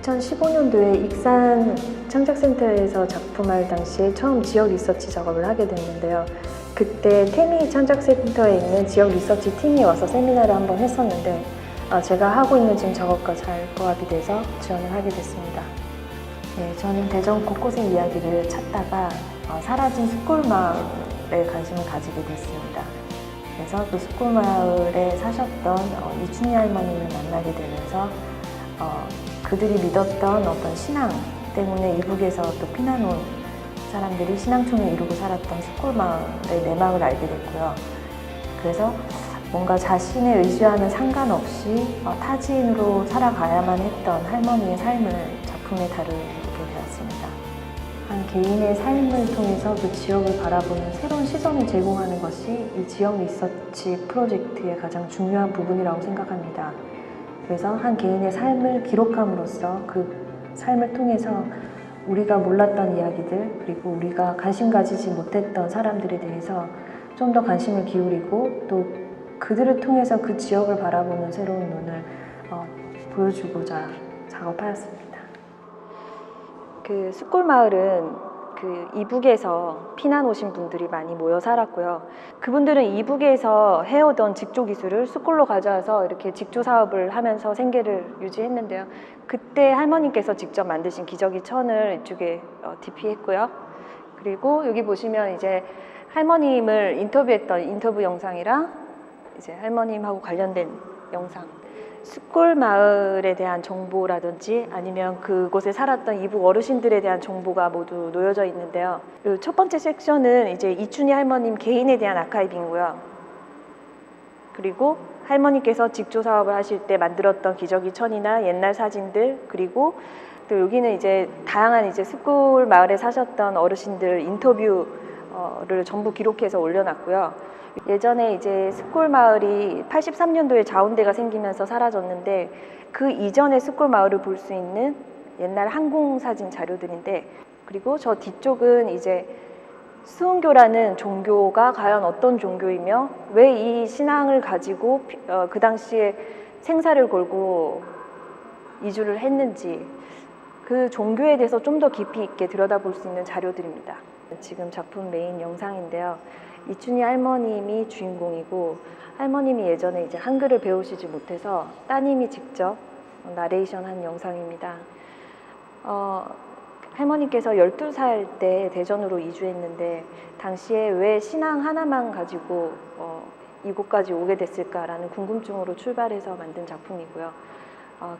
2015년도에 익산 창작센터에서 작품할 당시에 처음 지역 리서치 작업을 하게 됐는데요. 그때 태미 창작센터에 있는 지역 리서치 팀이 와서 세미나를 한번 했었는데 제가 하고 있는 지금 작업과 잘 부합이 돼서 지원을 하게 됐습니다. 네, 저는 대전 곳곳의 이야기를 찾다가 사라진 숯골마을에 관심을 가지게 됐습니다. 그래서 그 숯골마을에 사셨던 이춘희 할머님을 만나게 되면서 그들이 믿었던 어떤 신앙 때문에 이북에서 또 피난 온 사람들이 신앙촌을 이루고 살았던 숯골마을의 내막을 알게 됐고요. 그래서 뭔가 자신의 의지와는 상관없이 타지인으로 살아가야만 했던 할머니의 삶을 작품에 다루게 되었습니다. 한 개인의 삶을 통해서 그 지역을 바라보는 새로운 시선을 제공하는 것이 이 지역 리서치 프로젝트의 가장 중요한 부분이라고 생각합니다. 그래서 한 개인의 삶을 기록함으로써 그 삶을 통해서 우리가 몰랐던 이야기들, 그리고 우리가 관심 가지지 못했던 사람들에 대해서 좀 더 관심을 기울이고 또 그들을 통해서 그 지역을 바라보는 새로운 눈을 보여주고자 작업하였습니다. 그 숯골마을은 그 이북에서 피난 오신 분들이 많이 모여 살았고요. 그분들은 이북에서 해오던 직조 기술을 숯골로 가져와서 이렇게 직조 사업을 하면서 생계를 유지했는데요. 그때 할머님께서 직접 만드신 기저귀 천을 이쪽에 DP했고요. 그리고 여기 보시면 이제 할머님을 인터뷰했던 인터뷰 영상이랑 이제 할머님하고 관련된 영상, 숯골 마을에 대한 정보라든지 아니면 그곳에 살았던 이북 어르신들에 대한 정보가 모두 놓여져 있는데요. 첫 번째 섹션은 이제 이춘희 할머님 개인에 대한 아카이빙이고요. 그리고 할머니께서 직조 사업을 하실 때 만들었던 기저귀 천이나 옛날 사진들, 그리고 또 여기는 이제 다양한 이제 숯골 마을에 사셨던 어르신들 인터뷰를 전부 기록해서 올려놨고요. 예전에 이제 숯골 마을이 83년도에 자운대가 생기면서 사라졌는데 그 이전의 숯골 마을을 볼 수 있는 옛날 항공 사진 자료들인데, 그리고 저 뒤쪽은 이제 수은교라는 종교가 과연 어떤 종교이며 왜 이 신앙을 가지고 그 당시에 생사를 걸고 이주를 했는지 그 종교에 대해서 좀 더 깊이 있게 들여다볼 수 있는 자료들입니다. 지금 작품 메인 영상인데요. 이춘희 할머님이 주인공이고, 할머님이 예전에 이제 한글을 배우시지 못해서 따님이 직접 나레이션 한 영상입니다. 할머님께서 12살 때 대전으로 이주했는데 당시에 왜 신앙 하나만 가지고 이곳까지 오게 됐을까라는 궁금증으로 출발해서 만든 작품이고요.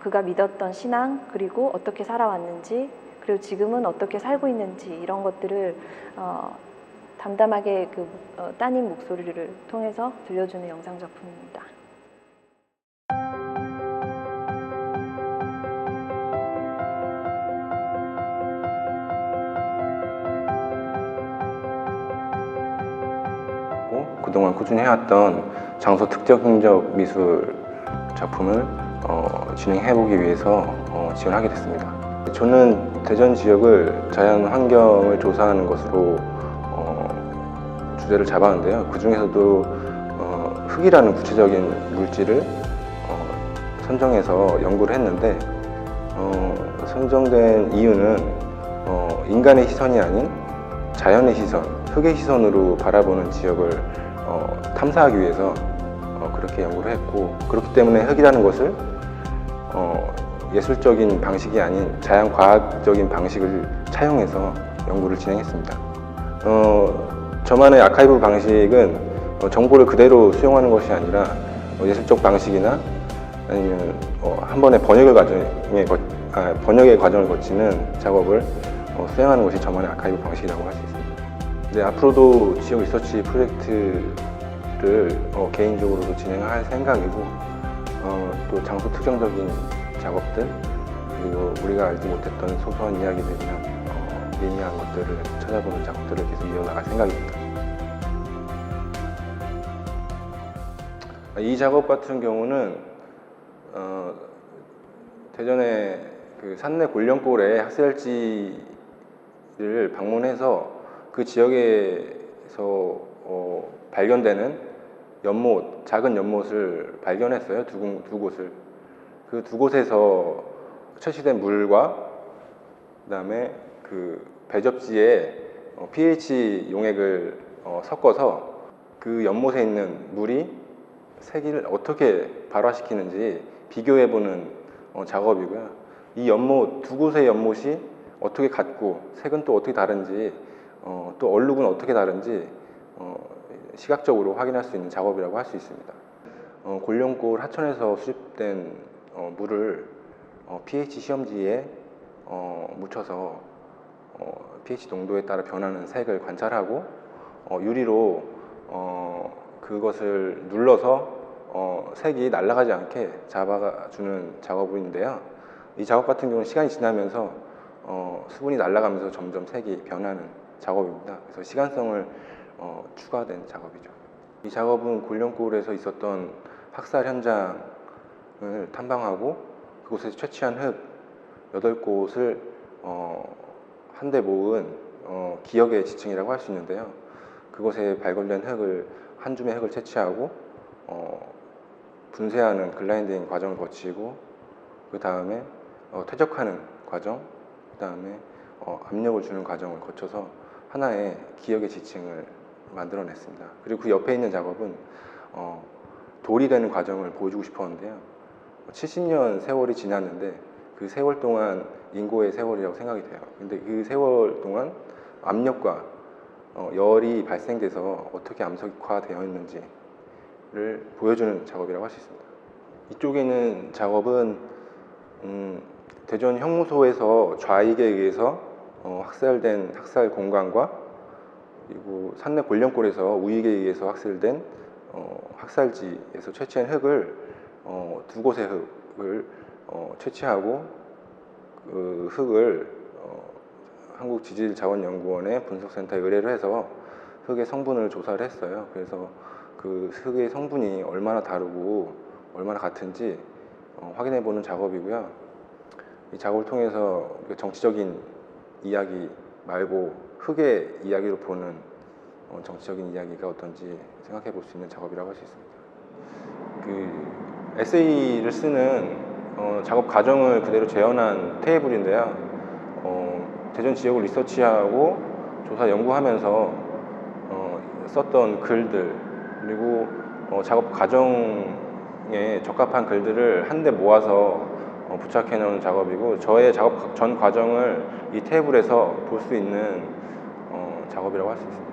그가 믿었던 신앙, 그리고 어떻게 살아왔는지, 그리고 지금은 어떻게 살고 있는지 이런 것들을 담담하게 그 따님 목소리를 통해서 들려주는 영상 작품입니다. 그동안 꾸준히 해왔던 장소 특정적 미술 작품을 진행해보기 위해서 지원하게 됐습니다. 저는 대전 지역을 자연 환경을 조사하는 것으로 주제를 잡았는데요. 그 중에서도 흙이라는 구체적인 물질을 선정해서 연구를 했는데, 선정된 이유는 인간의 시선이 아닌 자연의 시선, 흙의 시선으로 바라보는 지역을 탐사하기 위해서 그렇게 연구를 했고, 그렇기 때문에 흙이라는 것을 예술적인 방식이 아닌 자연과학적인 방식을 차용해서 연구를 진행했습니다. 저만의 아카이브 방식은 정보를 그대로 수용하는 것이 아니라 예술적 방식이나 아니면 한 번의 번역의 과정을 거치는 작업을 수행하는 것이 저만의 아카이브 방식이라고 할 수 있습니다. 네, 앞으로도 지역 리서치 프로젝트를 개인적으로도 진행할 생각이고, 또 장소 특정적인 작업들, 그리고 우리가 알지 못했던 소소한 이야기들이나 미미한 것들을 찾아보는 작업들을 계속 이어나갈 생각입니다. 이 작업 같은 경우는 대전의 그 산내 골령골의 학살지를 방문해서 그 지역에서 발견되는 연못, 작은 연못을 발견했어요. 두 곳을. 그 두 곳에서 채취된 물과 그다음에 그 배접지에 pH 용액을 섞어서 그 연못에 있는 물이 색을 어떻게 발화시키는지 비교해보는 작업이고요. 이 연못, 두 곳의 연못이 어떻게 같고 색은 또 어떻게 다른지 또 얼룩은 어떻게 다른지 시각적으로 확인할 수 있는 작업이라고 할 수 있습니다. 골룡골 하천에서 수집된 물을 pH 시험지에 묻혀서 pH 농도에 따라 변하는 색을 관찰하고 유리로 그것을 눌러서 색이 날아가지 않게 잡아주는 작업인데요. 이 작업 같은 경우는 시간이 지나면서 수분이 날아가면서 점점 색이 변하는 작업입니다. 그래서 시간성을 추가된 작업이죠. 이 작업은 골룡골에서 있었던 학살 현장을 탐방하고 그곳에서 채취한 흙 8곳을 한데 모은 기억의 지층이라고 할 수 있는데요. 그곳에 발굴된 흙을 한 줌의 흙을 채취하고 분쇄하는 글라인딩 과정을 거치고 그 다음에 퇴적하는 과정, 그 다음에 압력을 주는 과정을 거쳐서 하나의 기억의 지층을 만들어냈습니다. 그리고 그 옆에 있는 작업은 돌이 되는 과정을 보여주고 싶었는데요. 70년 세월이 지났는데 그 세월 동안 인고의 세월이라고 생각이 돼요. 근데 그 세월 동안 압력과 열이 발생돼서 어떻게 암석화되어 있는지를 보여주는 작업이라고 할 수 있습니다. 이쪽에 있는 작업은 대전 형무소에서 좌익에 의해서 학살된 학살 공간과 그리고 산내 골룡골에서 우익에 의해서 학살된 학살지에서 채취한 흙을 두 곳의 흙을 채취하고 그 흙을 한국지질자원연구원의 분석센터에 의뢰를 해서 흙의 성분을 조사를 했어요. 그래서 그 흙의 성분이 얼마나 다르고 얼마나 같은지 확인해 보는 작업이고요. 이 작업을 통해서 정치적인 이야기 말고 흙의 이야기로 보는 정치적인 이야기가 어떤지 생각해 볼 수 있는 작업이라고 할 수 있습니다. 그 에세이를 쓰는 작업 과정을 그대로 재현한 테이블인데요. 대전 지역을 리서치하고 조사 연구하면서 썼던 글들 그리고 작업 과정에 적합한 글들을 한데 모아서 부착해 놓은 작업이고 저의 작업 전 과정을 이 테이블에서 볼 수 있는 작업이라고 할 수 있습니다.